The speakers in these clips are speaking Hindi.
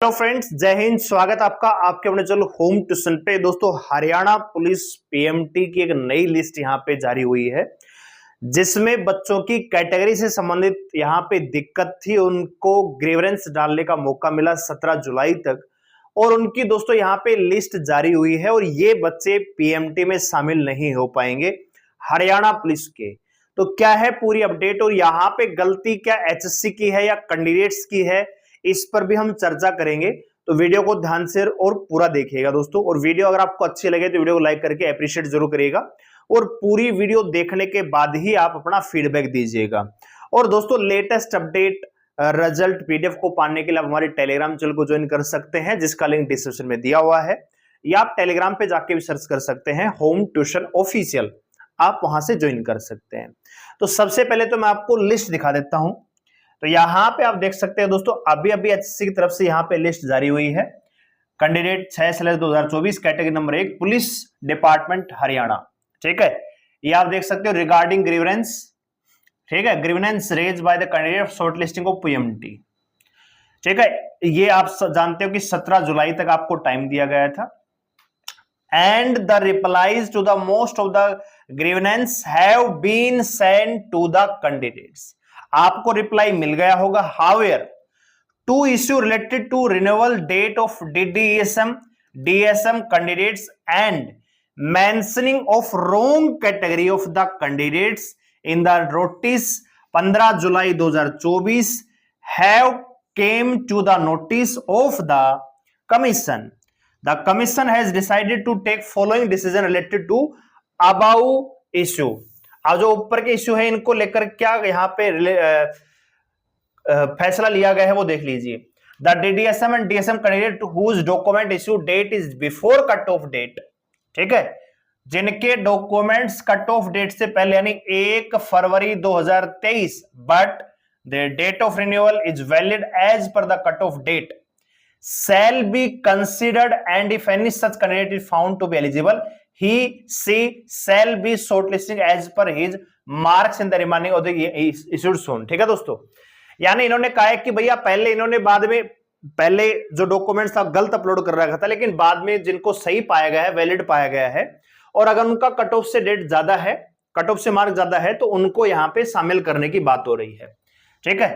हेलो फ्रेंड्स, जय हिंद। स्वागत आपका आपके अपने चलो होम ट्यूशन पे। दोस्तों, हरियाणा पुलिस पीएमटी की एक नई लिस्ट यहाँ पे जारी हुई है, जिसमें बच्चों की कैटेगरी से संबंधित यहाँ पे दिक्कत थी, उनको ग्रीवेंस डालने का मौका मिला 17 जुलाई तक। और उनकी दोस्तों यहाँ पे लिस्ट जारी हुई है और ये बच्चे पीएमटी में शामिल नहीं हो पाएंगे हरियाणा पुलिस के। तो क्या है पूरी अपडेट और यहाँ पे गलती क्या एचएससी की है या कैंडिडेट्स की है, इस पर भी हम चर्चा करेंगे। तो वीडियो को ध्यान से और पूरा देखिएगा दोस्तों। और वीडियो अगर आपको अच्छी लगे तो वीडियो को लाइक करके अप्रिशिएट जरूर करिएगा और पूरी वीडियो देखने के बाद ही आप अपना फीडबैक दीजिएगा। और दोस्तों, लेटेस्ट अपडेट रिजल्ट पीडीएफ को पाने के लिए आप हमारे टेलीग्राम चैनल को ज्वाइन कर सकते हैं, जिसका लिंक डिस्क्रिप्शन में दिया हुआ है, या आप टेलीग्राम पे जाके भी सर्च कर सकते हैं होम ट्यूशन ऑफिशियल, आप वहां से ज्वाइन कर सकते हैं। तो सबसे पहले तो मैं आपको लिस्ट दिखा देता हूं। तो यहां पे आप देख सकते हैं दोस्तों, अभी एचएससी की तरफ से यहां पे लिस्ट जारी हुई है। Candidate 6/2024 category number 1 police department Haryana. ठीक है, ये आप देख सकते हो रिगार्डिंग ग्रीवेंस। ठीक है, grievance raise by the candidate short listing of PMT. ठीक है, ये आप जानते हो कि 17 जुलाई तक आपको टाइम दिया गया था। And the replies to the most of the grievances have been sent to the candidates. आपको रिप्लाई मिल गया होगा। However, to issue related to renewal date of DDSM DSM candidates and mentioning of wrong category of the candidates in the notice 15 July 2024 have came to the notice of the commission. The commission has decided to take following decision related to about issue. अब जो ऊपर के इश्यू है, इनको लेकर क्या यहाँ पे फैसला लिया गया है वो देख लीजिए। The DDSM and DSM candidate whose document issue date is before cut off date. ठीक है, जिनके डॉक्यूमेंट्स कट ऑफ डेट से पहले यानी 1 फरवरी 2023, but the date of renewal is valid as per the cut off date shall be considered, and if any such candidate is found to be eligible, she shall be shortlisted as per his marks in the remaining of the issued soon। ठीक है दोस्तों, यानी इन्होंने कहा है कि भैया पहले इन्होंने बाद में पहले जो डॉक्यूमेंट्स था गलत अपलोड कर रखा था, लेकिन बाद में जिनको सही पाया गया है, वैलिड पाया गया है, और अगर उनका कट ऑफ से डेट ज्यादा है, कट ऑफ से मार्क ज्यादा है, तो उनको यहां पे शामिल करने की बात हो रही है। ठीक है,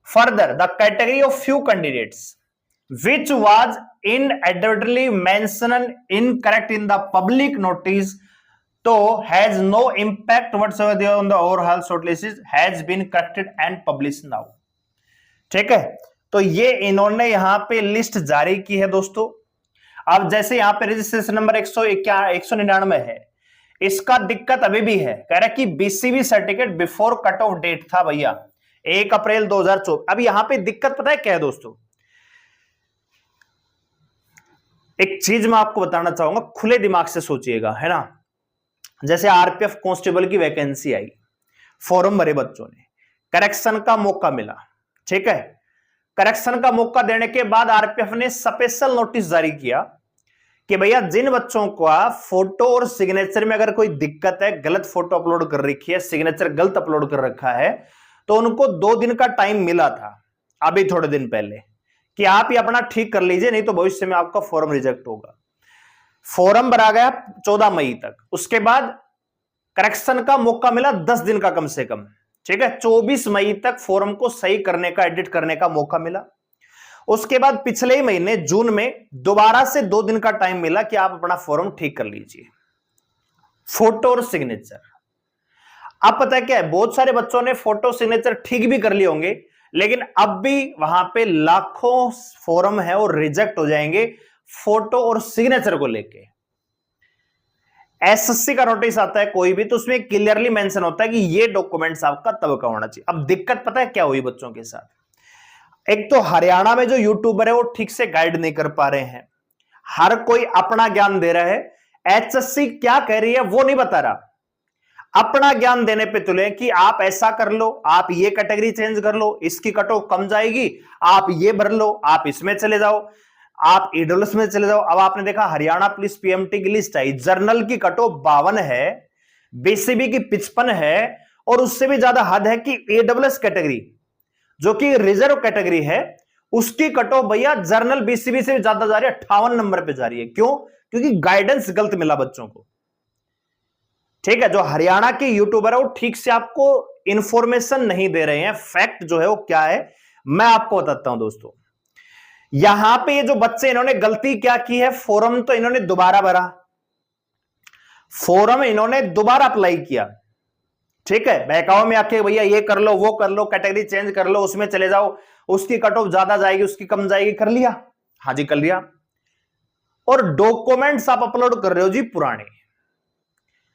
further the category of few candidates which was inadvertently mentioned incorrect in the public notice, so has no impact whatsoever on the overall shortlist, has been corrected and published now। ठीक है, तो ये इन्होंने यहां पे लिस्ट जारी की है दोस्तों। अब जैसे यहां पे रजिस्ट्रेशन नंबर 199 है, इसका दिक्कत अभी भी है। कह रहा है कि BCB certificate before cut off date था भैया 1 अप्रैल 2024। अब यहां पे दिक्कत पता है क्या है दोस्तों, एक चीज मैं आपको बताना चाहूंगा, खुले दिमाग से सोचिएगा, है ना। जैसे आरपीएफ कांस्टेबल की वैकेंसी आई, फॉर्म भरे बच्चों ने, करेक्शन का मौका मिला। ठीक है, करेक्शन का मौका देने के बाद आरपीएफ ने स्पेशल नोटिस जारी किया कि भैया जिन बच्चों का फोटो और सिग्नेचर में अगर कोई दिक्कत है, गलत फोटो अपलोड कर रखी है, सिग्नेचर गलत अपलोड कर रखा है, तो उनको 2 दिन का टाइम मिला था अभी थोड़े दिन पहले कि आप ये अपना ठीक कर लीजिए, नहीं तो भविष्य में आपका फॉर्म रिजेक्ट होगा। फॉर्म भरा गया 14 मई तक, उसके बाद करेक्शन का मौका मिला 10 दिन का कम से कम। ठीक है, 24 मई तक फॉर्म को सही करने का, एडिट करने का मौका मिला। उसके बाद पिछले ही महीने जून में दोबारा से 2 दिन का टाइम मिला कि आप अपना फॉर्म ठीक कर लीजिए, फोटो और सिग्नेचर। अब पता है क्या है, बहुत सारे बच्चों ने फोटो सिग्नेचर ठीक भी कर लिए होंगे, लेकिन अब भी वहां पे लाखों फॉर्म है और रिजेक्ट हो जाएंगे फोटो और सिग्नेचर को लेके। एसएससी का नोटिस आता है कोई भी, तो उसमें क्लियरली मेंशन होता है कि ये डॉक्यूमेंट्स आपका तब का होना चाहिए। अब दिक्कत पता है क्या हुई बच्चों के साथ, एक तो हरियाणा में जो यूट्यूबर है वो ठीक से गाइड नहीं कर पा रहे हैं, हर कोई अपना ज्ञान दे रहा है, एचएससी क्या कह रही है वो नहीं बता रहा। अपना ज्ञान देने पे तुले कि आप ऐसा कर लो, आप ये कैटेगरी चेंज कर लो, इसकी कट ऑफ कम जाएगी, आप ये भर लो, आप इसमें चले जाओ, आप ईडब्ल्यूएस में चले जाओ। अब आपने देखा हरियाणा पुलिस पीएमटी की लिस्ट आई, जर्नल की कट ऑफ 52 है, बीसीबी की 55 है, और उससे भी ज्यादा हद है कि ईडब्ल्यूएस कैटेगरी जो कि रिजर्व कैटेगरी है उसकी कट ऑफ भैया जर्नल बीसीबी से ज्यादा जा रही है, 58 नंबर पे जा रही है। क्यों? क्योंकि गाइडेंस गलत मिला बच्चों को। ठीक है, जो हरियाणा के यूट्यूबर है वो ठीक से आपको इंफॉर्मेशन नहीं दे रहे हैं। फैक्ट जो है वो क्या है मैं आपको बताता हूं दोस्तों। यहां पे ये जो बच्चे इन्होंने गलती क्या की है, फॉर्म तो इन्होंने दोबारा भरा, फॉर्म इन्होंने दोबारा अप्लाई किया। ठीक है, बहकाओ में आके भैया ये कर लो वो कर लो, कैटेगरी चेंज कर लो, उसमें चले जाओ, उसकी कट ऑफ ज्यादा जाएगी उसकी कम जाएगी, कर लिया। हाँ जी कर लिया। और डॉक्यूमेंट्स आप अपलोड कर रहे हो जी पुराने,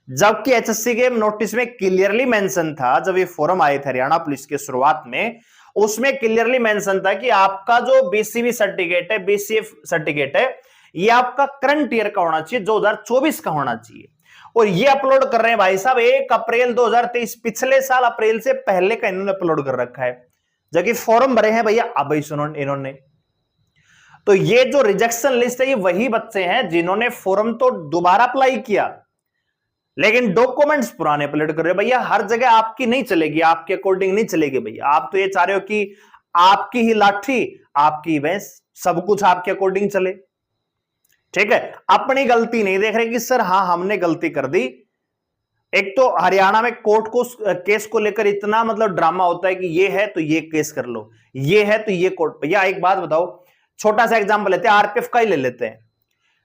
जबकि एचएससी के नोटिस में क्लियरली मेंशन था, जब ये फॉर्म आए थे हरियाणा पुलिस के शुरुआत में, उसमें क्लियरली मेंशन था कि आपका जो बीसीबी सर्टिफिकेट है, बीसीएफ सर्टिफिकेट है, ये आपका करंट ईयर का होना चाहिए, 2024 का होना चाहिए। और ये अपलोड कर रहे हैं भाई साहब 1 अप्रैल 2023, पिछले साल अप्रैल से पहले का इन्होंने अपलोड कर रखा है, जबकि फॉर्म भरे हैं भैया अब इन्होंने। तो ये जो रिजेक्शन लिस्ट है ये वही बच्चे हैं जिन्होंने फॉर्म तो दोबारा अप्लाई किया, लेकिन डॉक्यूमेंट्स पुराने अपलोड कर रहे हो। भैया हर जगह आपकी नहीं चलेगी, आपके अकॉर्डिंग नहीं चलेगी भैया। आप तो ये चाह रहे हो कि आपकी ही लाठी आपकी भैंस, सब कुछ आपके अकॉर्डिंग चले। ठीक है, अपनी गलती नहीं देख रहे कि सर हाँ हमने गलती कर दी। एक तो हरियाणा में कोर्ट को केस को लेकर इतना मतलब ड्रामा होता है कि ये है तो ये केस कर लो, ये है तो ये कोर्ट। भैया एक बात बताओ, छोटा सा एग्जांपल लेते हैं, आरपीएफ का ही ले लेते हैं।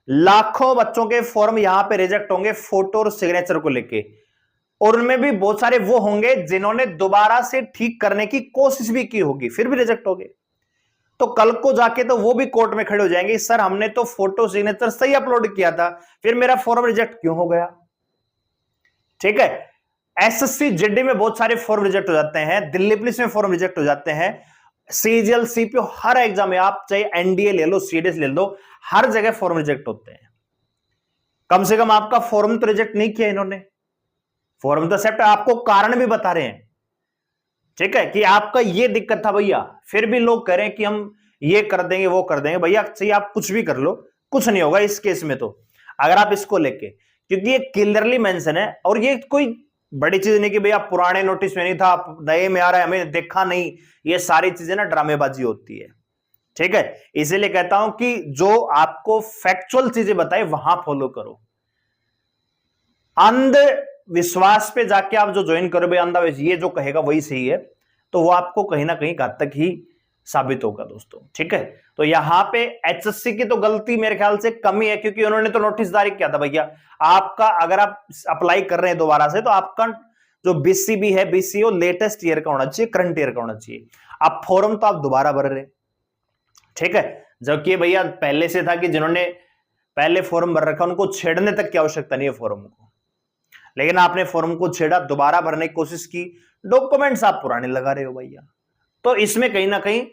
लाखों बच्चों के फॉर्म यहां पे रिजेक्ट होंगे फोटो और सिग्नेचर को लेके, और उनमें भी बहुत सारे वो होंगे जिन्होंने दोबारा से ठीक करने की कोशिश भी की होगी, फिर भी रिजेक्ट हो गए। तो कल को जाके तो वो भी कोर्ट में खड़े हो जाएंगे, सर हमने तो फोटो सिग्नेचर सही अपलोड किया था, फिर मेरा फॉर्म रिजेक्ट क्यों हो गया। ठीक है, एसएससी जीडी में बहुत सारे फॉर्म रिजेक्ट हो जाते हैं, दिल्ली पुलिस में फॉर्म रिजेक्ट हो जाते हैं, सीजीएल सीपीओ हर एग्जाम में, आप चाहे एनडीए ले लो सीडीएस ले लो, हर जगह फॉर्म रिजेक्ट होते हैं। कम से कम आपका फॉर्म तो रिजेक्ट नहीं किया इन्होंने, फॉर्म तो एक्सेप्ट, आपको कारण भी बता रहे हैं। ठीक है, कि आपका ये दिक्कत था भैया, फिर भी लोग कह रहे हैं कि हम ये कर देंगे वो कर देंगे। भैया चाहिए आप कुछ भी कर लो, कुछ नहीं होगा इस केस में। तो अगर आप इसको लेके, क्योंकि ये क्लियरली मेंशन है, और ये कोई बड़ी चीज नहीं कि भैया पुराने नोटिस में नहीं था नए में आ रहा है हमें देखा नहीं, ये सारी चीजें ना ड्रामेबाजी होती है। ठीक है, इसीलिए कहता हूं कि जो आपको फैक्चुअल चीजें बताए वहां फॉलो करो। अंध विश्वास पे जाके आप जो ज्वाइन करो, भाई अंधा ये जो कहेगा वही सही है, तो वो आपको कहीं ना कहीं घातक ही साबित होगा दोस्तों। ठीक है, तो यहां पे एचएससी की तो गलती मेरे ख्याल से कम ही है, क्योंकि उन्होंने तो नोटिस जारी किया था भैया आपका, अगर आप अप्लाई कर रहे हैं दोबारा से तो आपका जो बीसीबी है, बीसीओ लेटेस्ट ईयर का होना चाहिए, करंट ईयर का होना चाहिए। आप फॉर्म तो आप दोबारा भर रहे। ठीक है, जबकि भैया पहले से था कि जिन्होंने पहले फॉर्म भर रखा उनको छेड़ने तक की आवश्यकता नहीं है फॉर्म को, लेकिन आपने फॉर्म को छेड़ा, दोबारा भरने की कोशिश की, डॉक्यूमेंट्स आप पुराने लगा रहे हो भैया। तो इसमें कहीं ना कहीं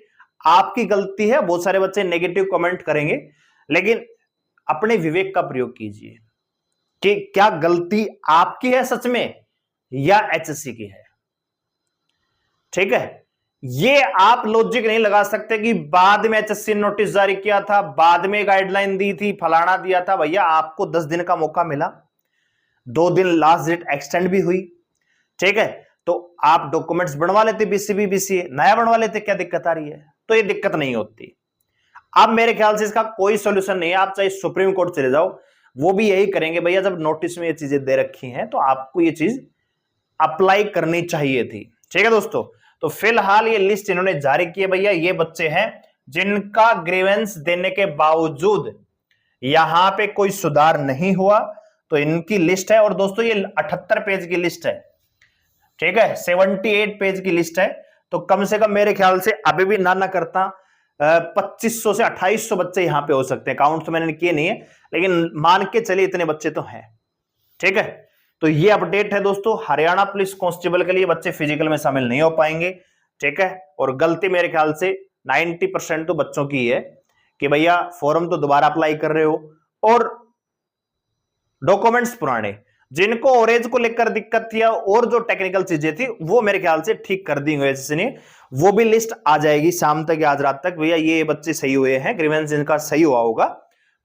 आपकी गलती है। बहुत सारे बच्चे नेगेटिव कमेंट करेंगे, लेकिन अपने विवेक का प्रयोग कीजिए कि क्या गलती आपकी है सच में या एचएससी की है। ठीक है, ये आप लॉजिक नहीं लगा सकते कि बाद में एचएससी ने नोटिस जारी किया था, बाद में गाइडलाइन दी थी, फलाना दिया था। भैया आपको 10 दिन का मौका मिला, 2 दिन लास्ट डेट एक्सटेंड भी हुई। ठीक है, तो आप डॉक्यूमेंट्स बनवा लेते, बीसीबी बीसीए नया बनवा लेते, क्या दिक्कत आ रही है। तो ये दिक्कत नहीं होती। अब मेरे ख्याल से इसका कोई सॉल्यूशन नहीं है, आप चाहे सुप्रीम कोर्ट चले जाओ, वो भी यही करेंगे भैया, जब नोटिस में ये चीजें दे रखी हैं तो आपको ये चीज अप्लाई करनी चाहिए थी। ठीक है दोस्तों, तो फिलहाल ये लिस्ट इन्होंने जारी की है भैया। ये बच्चे हैं जिनका ग्रीवेंस देने के बावजूद यहां पे कोई सुधार नहीं हुआ, तो इनकी लिस्ट है। और दोस्तों ये 78 पेज की लिस्ट है। ठीक है, 78 पेज की लिस्ट है, तो कम से कम मेरे ख्याल से अभी भी ना करता 2500 से 2800 बच्चे यहां पे हो सकते हैं। काउंट तो मैंने किए नहीं है, लेकिन मान के चलिए इतने बच्चे तो हैं। ठीक है, तो ये अपडेट है दोस्तों। हरियाणा पुलिस कांस्टेबल के लिए बच्चे फिजिकल में शामिल नहीं हो पाएंगे। ठीक है, और गलती मेरे ख्याल से 90% तो बच्चों की है कि भैया फॉर्म तो दोबारा अप्लाई कर रहे हो और डॉक्यूमेंट्स पुराने। जिनको ओरेज को लेकर दिक्कत थी और जो टेक्निकल चीजें थी वो मेरे ख्याल से ठीक कर दी हुई है, वो भी लिस्ट आ जाएगी शाम तक या आज रात तक। भैया ये बच्चे सही हुए हैं, ग्रीवेंस इनका सही हुआ होगा,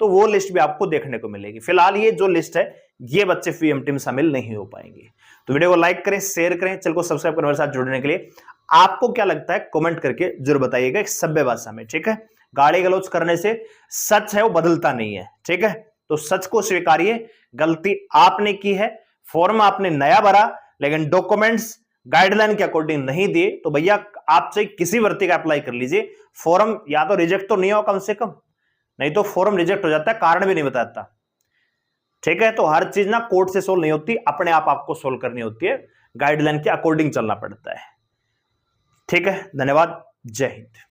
तो वो लिस्ट भी आपको देखने को मिलेगी। फिलहाल ये जो लिस्ट है ये बच्चे पीएमटी में शामिल नहीं हो पाएंगे। तो वीडियो को लाइक करें, शेयर करें, चैनल को सब्सक्राइब करने मेरे साथ जुड़ने के लिए। आपको क्या लगता है कमेंट करके जरूर बताइएगा एक सभ्य भाषा में, ठीक है। गाली गलौज करने से सच है वो बदलता नहीं है, ठीक है। तो सच को स्वीकारिए, गलती आपने की है, फॉर्म आपने नया भरा लेकिन डॉक्यूमेंट्स गाइडलाइन के अकॉर्डिंग नहीं दिए, तो भैया आपसे किसी भर्ती का अप्लाई कर लीजिए, फॉर्म या तो रिजेक्ट तो नहीं हो कम से कम, नहीं तो फॉर्म रिजेक्ट हो जाता है, कारण भी नहीं बताता, ठीक है। तो हर चीज ना कोर्ट से सोल्व नहीं होती, अपने आप आपको सोल्व करनी होती है, गाइडलाइन के अकॉर्डिंग चलना पड़ता है, ठीक है। धन्यवाद, जय हिंद।